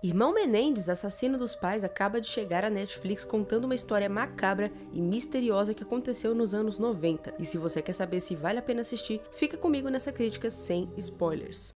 Irmão Menendez, assassino dos pais, acaba de chegar à Netflix contando uma história macabra e misteriosa que aconteceu nos anos 90. E se você quer saber se vale a pena assistir, fica comigo nessa crítica sem spoilers.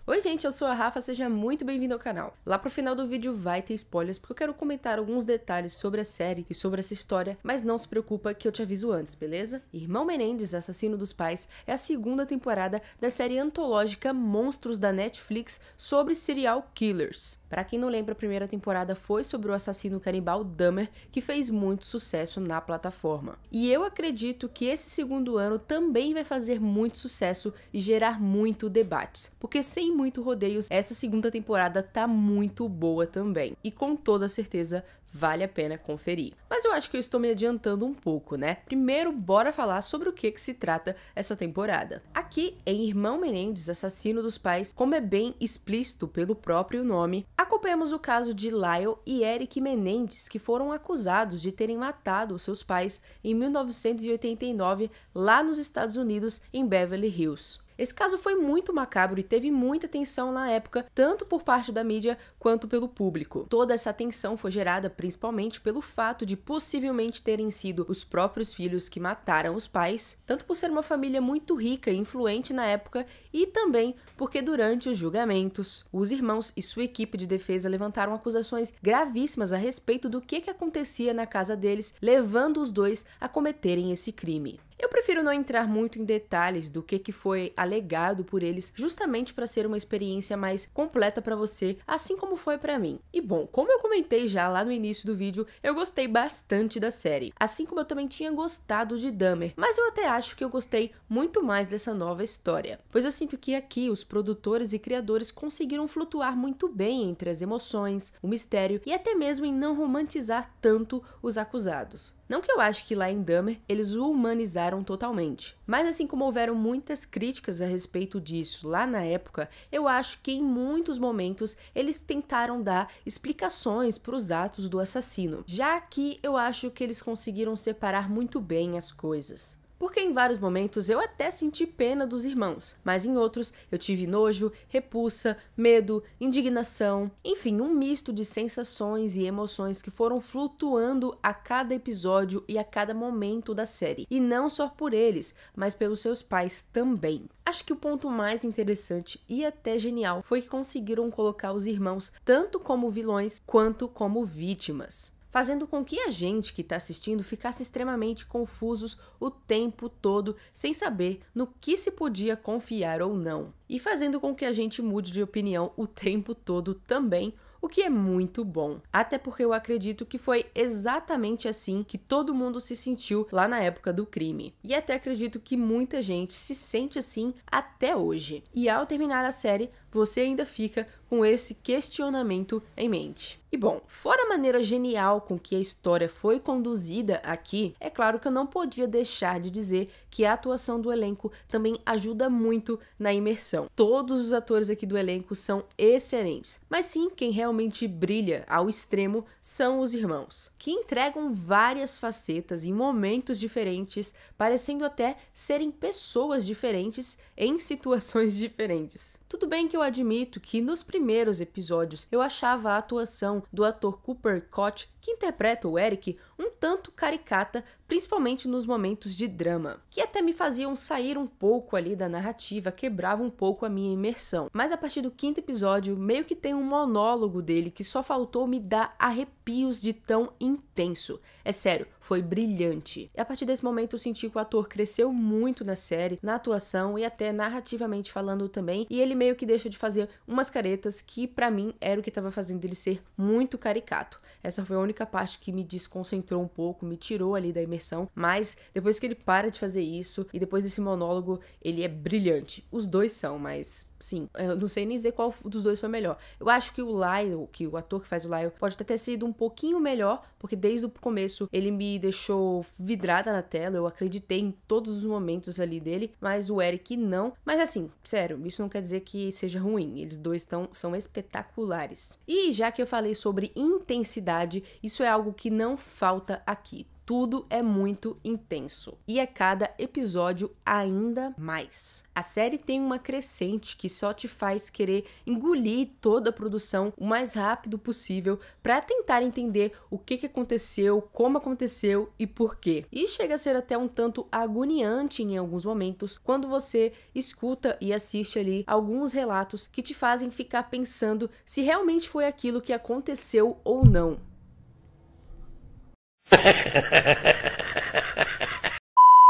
Oi gente, eu sou a Rafa, seja muito bem-vindo ao canal. Lá pro final do vídeo vai ter spoilers, porque eu quero comentar alguns detalhes sobre a série e sobre essa história, mas não se preocupa que eu te aviso antes, beleza? Irmão Menendez, Assassino dos Pais, é a segunda temporada da série antológica Monstros da Netflix sobre serial killers. Pra quem não lembra, a primeira temporada foi sobre o assassino canibal Dahmer, que fez muito sucesso na plataforma. E eu acredito que esse segundo ano também vai fazer muito sucesso e gerar muito debates, porque sem muito rodeios, essa segunda temporada tá muito boa também. E com toda certeza vale a pena conferir. Mas eu acho que eu estou me adiantando um pouco, né? Primeiro, bora falar sobre o que se trata essa temporada. Aqui, em Irmão Menendez, Assassino dos Pais, como é bem explícito pelo próprio nome, acompanhamos o caso de Lyle e Eric Menendez, que foram acusados de terem matado os seus pais em 1989, lá nos Estados Unidos, em Beverly Hills. Esse caso foi muito macabro e teve muita atenção na época, tanto por parte da mídia quanto pelo público. Toda essa atenção foi gerada principalmente pelo fato de possivelmente terem sido os próprios filhos que mataram os pais, tanto por ser uma família muito rica e influente na época e também porque durante os julgamentos, os irmãos e sua equipe de defesa levantaram acusações gravíssimas a respeito do que acontecia na casa deles, levando os dois a cometerem esse crime. Eu prefiro não entrar muito em detalhes do que foi alegado por eles, justamente para ser uma experiência mais completa para você, assim como foi para mim. E bom, como eu comentei já lá no início do vídeo, eu gostei bastante da série, assim como eu também tinha gostado de Dahmer, mas eu até acho que eu gostei muito mais dessa nova história, pois eu sinto que aqui os produtores e criadores conseguiram flutuar muito bem entre as emoções, o mistério e até mesmo em não romantizar tanto os acusados. Não que eu acho que lá em Dahmer eles o humanizaram totalmente, mas assim como houveram muitas críticas a respeito disso lá na época, eu acho que em muitos momentos eles tentaram dar explicações para os atos do assassino, já que eu acho que eles conseguiram separar muito bem as coisas. Porque em vários momentos eu até senti pena dos irmãos, mas em outros eu tive nojo, repulsa, medo, indignação, enfim, um misto de sensações e emoções que foram flutuando a cada episódio e a cada momento da série. E não só por eles, mas pelos seus pais também. Acho que o ponto mais interessante e até genial foi que conseguiram colocar os irmãos tanto como vilões quanto como vítimas, fazendo com que a gente que está assistindo ficasse extremamente confusos o tempo todo, sem saber no que se podia confiar ou não. E fazendo com que a gente mude de opinião o tempo todo também, o que é muito bom. Até porque eu acredito que foi exatamente assim que todo mundo se sentiu lá na época do crime. E até acredito que muita gente se sente assim até hoje. E ao terminar a série, você ainda fica com esse questionamento em mente. E bom, fora a maneira genial com que a história foi conduzida aqui, é claro que eu não podia deixar de dizer que a atuação do elenco também ajuda muito na imersão. Todos os atores aqui do elenco são excelentes, mas sim, quem realmente brilha ao extremo são os irmãos, que entregam várias facetas em momentos diferentes, parecendo até serem pessoas diferentes em situações diferentes. Tudo bem que eu admito que nos primeiros episódios eu achava a atuação do ator Cooper Koch, que interpreta o Eric, um tanto caricata, principalmente nos momentos de drama, que até me faziam sair um pouco ali da narrativa, quebrava um pouco a minha imersão. Mas a partir do quinto episódio, meio que tem um monólogo dele que só faltou me dar arrepios de tão intenso. É sério, foi brilhante. E a partir desse momento eu senti que o ator cresceu muito na série, na atuação e até narrativamente falando também, e ele meio que deixa de fazer umas caretas que pra mim era o que estava fazendo ele ser muito caricato. Essa foi a única parte que me desconcentrou um pouco, me tirou ali da imersão, mas depois que ele para de fazer isso e depois desse monólogo, ele é brilhante. Os dois são, mas sim, eu não sei nem dizer qual dos dois foi melhor. Eu acho que o Lyle, que o ator que faz o Lyle, pode até ter sido um pouquinho melhor, porque desde o começo ele me deixou vidrada na tela, eu acreditei em todos os momentos ali dele, mas o Eric não. Mas assim, sério, isso não quer dizer que seja ruim, eles dois são espetaculares. E já que eu falei sobre intensidade, isso é algo que não falta aqui. tudo é muito intenso. E a cada episódio ainda mais. A série tem uma crescente que só te faz querer engolir toda a produção o mais rápido possível para tentar entender o que aconteceu, como aconteceu e por quê. E chega a ser até um tanto agoniante em alguns momentos quando você escuta e assiste ali alguns relatos que te fazem ficar pensando se realmente foi aquilo que aconteceu ou não.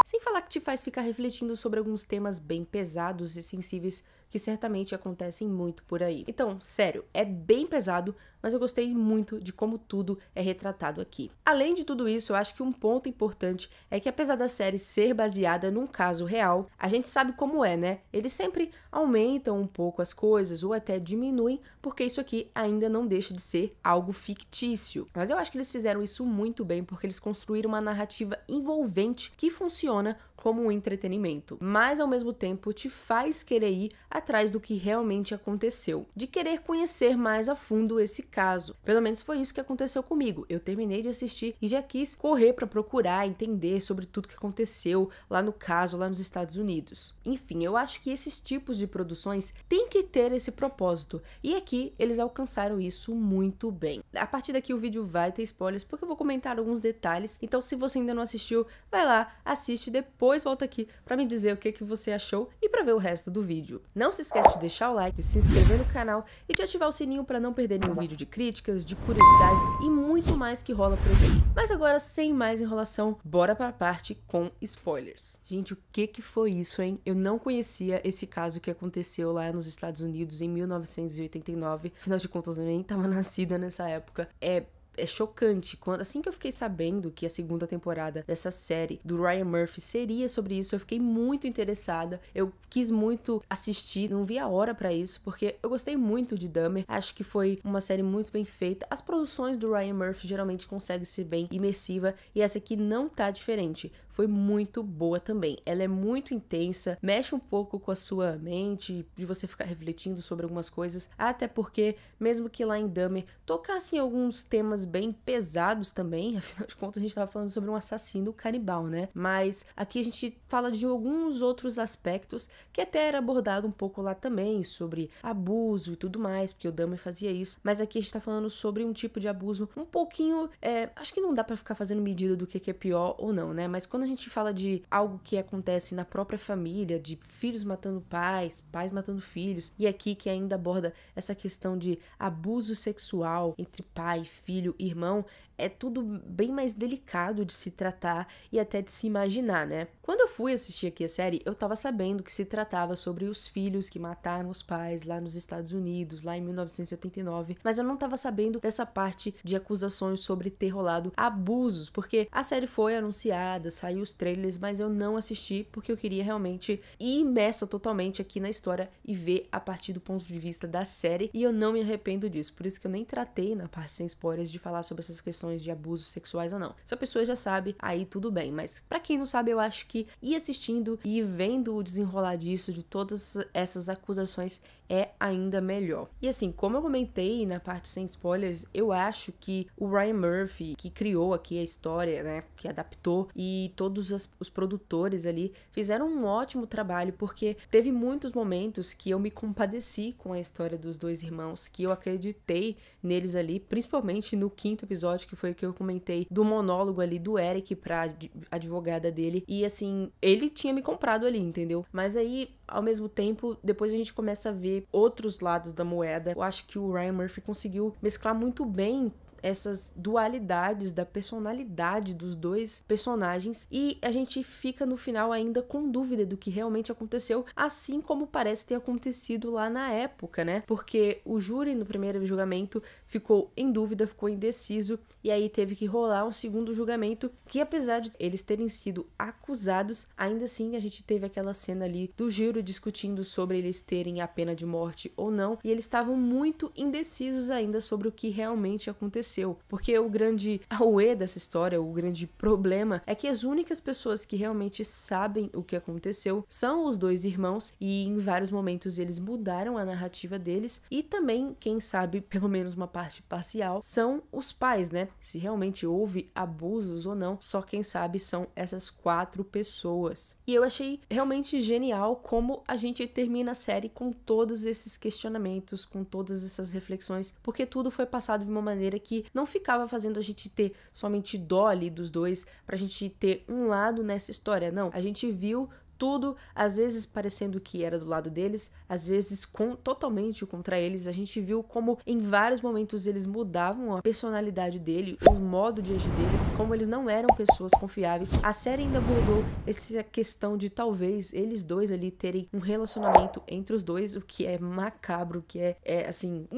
Sem falar que te faz ficar refletindo sobre alguns temas bem pesados e sensíveis que certamente acontecem muito por aí. Então, sério, é bem pesado, mas eu gostei muito de como tudo é retratado aqui. Além de tudo isso, eu acho que um ponto importante é que apesar da série ser baseada num caso real, a gente sabe como é, né? Eles sempre aumentam um pouco as coisas ou até diminuem, porque isso aqui ainda não deixa de ser algo fictício. Mas eu acho que eles fizeram isso muito bem, porque eles construíram uma narrativa envolvente que funciona como um entretenimento, mas ao mesmo tempo te faz querer ir atrás do que realmente aconteceu, de querer conhecer mais a fundo esse caso. Pelo menos foi isso que aconteceu comigo. Eu terminei de assistir e já quis correr para procurar entender sobre tudo que aconteceu lá no caso, lá nos Estados Unidos. Enfim, eu acho que esses tipos de produções têm que ter esse propósito, e aqui eles alcançaram isso muito bem. A partir daqui o vídeo vai ter spoilers, porque eu vou comentar alguns detalhes, então se você ainda não assistiu, vai lá, assiste, depois volta aqui para me dizer o que você achou e para ver o resto do vídeo. Não se esquece de deixar o like, de se inscrever no canal e de ativar o sininho para não perder nenhum vídeo de críticas, de curiosidades e muito mais que rola por aqui. Mas agora, sem mais enrolação, bora para a parte com spoilers. Gente, o que foi isso, hein? Eu não conhecia esse caso que aconteceu lá nos Estados Unidos em 1989. Afinal de contas, eu nem estava nascida nessa época. É chocante. Assim que eu fiquei sabendo que a segunda temporada dessa série do Ryan Murphy seria sobre isso, eu fiquei muito interessada. Eu quis muito assistir, não vi a hora pra isso, porque eu gostei muito de Dahmer. Acho que foi uma série muito bem feita. As produções do Ryan Murphy geralmente conseguem ser bem imersiva, e essa aqui não tá diferente. Foi muito boa também. Ela é muito intensa, mexe um pouco com a sua mente, de você ficar refletindo sobre algumas coisas, até porque, mesmo que lá em Dahmer tocassem alguns temas bem pesados também, afinal de contas a gente tava falando sobre um assassino canibal, né? Mas aqui a gente fala de alguns outros aspectos que até era abordado um pouco lá também, sobre abuso e tudo mais, porque o Dahmer fazia isso, mas aqui a gente tá falando sobre um tipo de abuso um pouquinho, acho que não dá pra ficar fazendo medida do que é pior ou não, né? Mas quando a gente fala de algo que acontece na própria família, de filhos matando pais, pais matando filhos, e aqui que ainda aborda essa questão de abuso sexual entre pai, filho, irmão, é tudo bem mais delicado de se tratar e até de se imaginar, né? Quando eu fui assistir aqui a série, eu tava sabendo que se tratava sobre os filhos que mataram os pais lá nos Estados Unidos, lá em 1989, mas eu não tava sabendo dessa parte de acusações sobre ter rolado abusos, porque a série foi anunciada, saiu os trailers, mas eu não assisti porque eu queria realmente ir imersa totalmente aqui na história e ver a partir do ponto de vista da série, e eu não me arrependo disso, por isso que eu nem tratei na parte sem spoilers de falar sobre essas questões de abusos sexuais ou não. Se a pessoa já sabe, aí tudo bem, mas pra quem não sabe, eu acho que ir assistindo e vendo o desenrolar disso, de todas essas acusações, é ainda melhor. E assim, como eu comentei na parte sem spoilers, eu acho que o Ryan Murphy, que criou aqui a história, né, que adaptou, e todos os produtores ali fizeram um ótimo trabalho, porque teve muitos momentos que eu me compadeci com a história dos dois irmãos, que eu acreditei neles ali, principalmente no 5º episódio, que foi o que eu comentei do monólogo ali do Eric pra advogada dele, e assim, ele tinha me comprado ali, entendeu? Mas aí, ao mesmo tempo, depois a gente começa a ver outros lados da moeda. Eu acho que o Ryan Murphy conseguiu mesclar muito bem essas dualidades da personalidade dos dois personagens, e a gente fica no final ainda com dúvida do que realmente aconteceu, assim como parece ter acontecido lá na época, né? Porque o júri no primeiro julgamento ficou em dúvida, ficou indeciso, e aí teve que rolar um segundo julgamento, que apesar de eles terem sido acusados, ainda assim a gente teve aquela cena ali do júri discutindo sobre eles terem a pena de morte ou não, e eles estavam muito indecisos ainda sobre o que realmente aconteceu. aconteceu, porque o grande auê dessa história, o grande problema é que as únicas pessoas que realmente sabem o que aconteceu são os dois irmãos, e em vários momentos eles mudaram a narrativa deles, e também, quem sabe, pelo menos uma parte parcial, são os pais, né? Se realmente houve abusos ou não, só quem sabe são essas 4 pessoas. E eu achei realmente genial como a gente termina a série com todos esses questionamentos, com todas essas reflexões, porque tudo foi passado de uma maneira que não ficava fazendo a gente ter somente dó ali dos dois, pra gente ter um lado nessa história. Não, a gente viu tudo, às vezes parecendo que era do lado deles, às vezes totalmente contra eles. A gente viu como em vários momentos eles mudavam a personalidade dele, o modo de agir deles, como eles não eram pessoas confiáveis. A série ainda abordou essa questão de talvez eles dois ali terem um relacionamento entre os dois, o que é macabro, que é assim,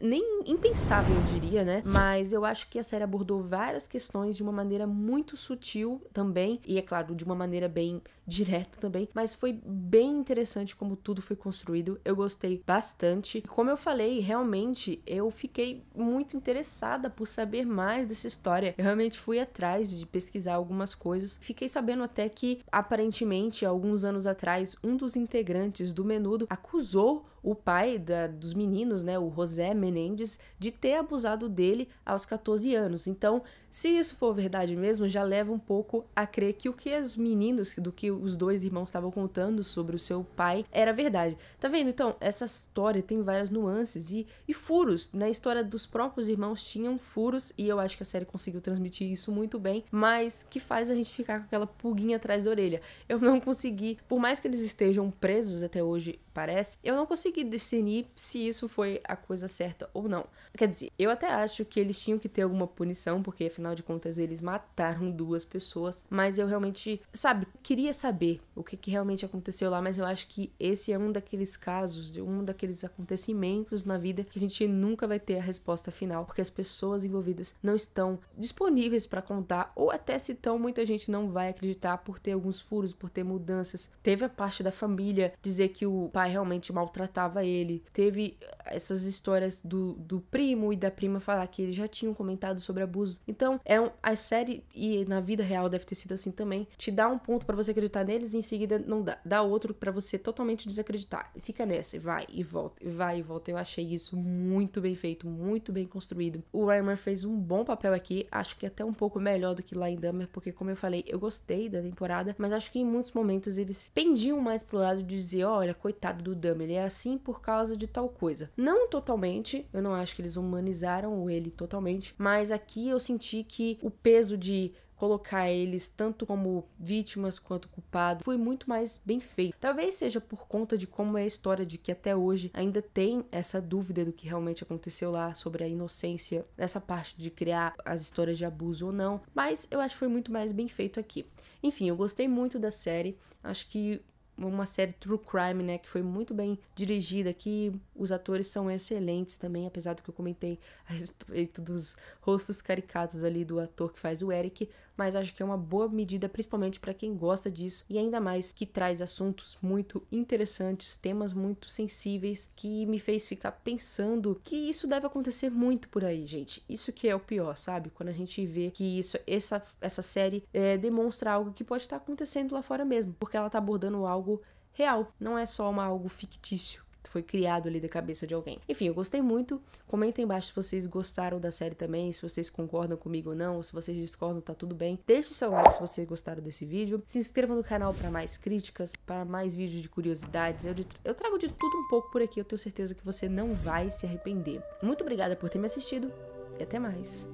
nem impensável, eu diria, né? Mas eu acho que a série abordou várias questões de uma maneira muito sutil também, e é claro, de uma maneira bem direta também, mas foi bem interessante como tudo foi construído. Eu gostei bastante. Como eu falei, realmente eu fiquei muito interessada por saber mais dessa história. Eu realmente fui atrás de pesquisar algumas coisas. Fiquei sabendo até que, aparentemente, alguns anos atrás, um dos integrantes do Menudo acusou o pai dos meninos, né, o José Menendez, de ter abusado dele aos 14 anos. Então, se isso for verdade mesmo, já leva um pouco a crer que o que os meninos, do que os dois irmãos estavam contando sobre o seu pai, era verdade. Tá vendo? Então, essa história tem várias nuances e furos. Na história dos próprios irmãos tinham furos, e eu acho que a série conseguiu transmitir isso muito bem, mas que faz a gente ficar com aquela pulguinha atrás da orelha. Eu não consegui, por mais que eles estejam presos até hoje, parece, eu não consegui discernir se isso foi a coisa certa ou não. Quer dizer, eu até acho que eles tinham que ter alguma punição, porque afinal de contas eles mataram 2 pessoas, mas eu realmente, queria saber o que realmente aconteceu lá, mas eu acho que esse é um daqueles casos, um daqueles acontecimentos na vida que a gente nunca vai ter a resposta final, porque as pessoas envolvidas não estão disponíveis para contar, ou até se estão, muita gente não vai acreditar por ter alguns furos, por ter mudanças. Teve a parte da família dizer que o pai realmente maltratava ele, teve essas histórias do primo e da prima falar que eles já tinham comentado sobre abuso. Então, a série, e na vida real deve ter sido assim também, te dá um ponto pra você acreditar neles e em seguida não dá outro pra você totalmente desacreditar. Fica nessa, e vai e volta, e vai e volta. Eu achei isso muito bem feito, muito bem construído. O Ryan Murphy fez um bom papel aqui, acho que até um pouco melhor do que lá em Dahmer, porque como eu falei, eu gostei da temporada, mas acho que em muitos momentos eles pendiam mais pro lado de dizer, olha, coitado do Dahmer, ele é assim por causa de tal coisa. Não totalmente, eu não acho que eles humanizaram ele totalmente, mas aqui eu senti que o peso de colocar eles tanto como vítimas quanto culpados foi muito mais bem feito. Talvez seja por conta de como é a história, de que até hoje ainda tem essa dúvida do que realmente aconteceu lá, sobre a inocência, essa parte de criar as histórias de abuso ou não, mas eu acho que foi muito mais bem feito aqui. Enfim, eu gostei muito da série, acho que uma série true crime, né, que foi muito bem dirigida aqui, os atores são excelentes também, apesar do que eu comentei a respeito dos rostos caricatos ali do ator que faz o Eric, mas acho que é uma boa medida, principalmente para quem gosta disso, e ainda mais que traz assuntos muito interessantes, temas muito sensíveis, que me fez ficar pensando que isso deve acontecer muito por aí, gente. Isso que é o pior, sabe? Quando a gente vê que essa série demonstra algo que pode estar acontecendo lá fora mesmo, porque ela tá abordando algo real, não é só algo fictício que foi criado ali da cabeça de alguém. Enfim, eu gostei muito. Comentem embaixo se vocês gostaram da série também, se vocês concordam comigo ou não, ou se vocês discordam, tá tudo bem. Deixe seu like se vocês gostaram desse vídeo. Se inscreva no canal para mais críticas, para mais vídeos de curiosidades. Eu trago de tudo um pouco por aqui, eu tenho certeza que você não vai se arrepender. Muito obrigada por ter me assistido e até mais.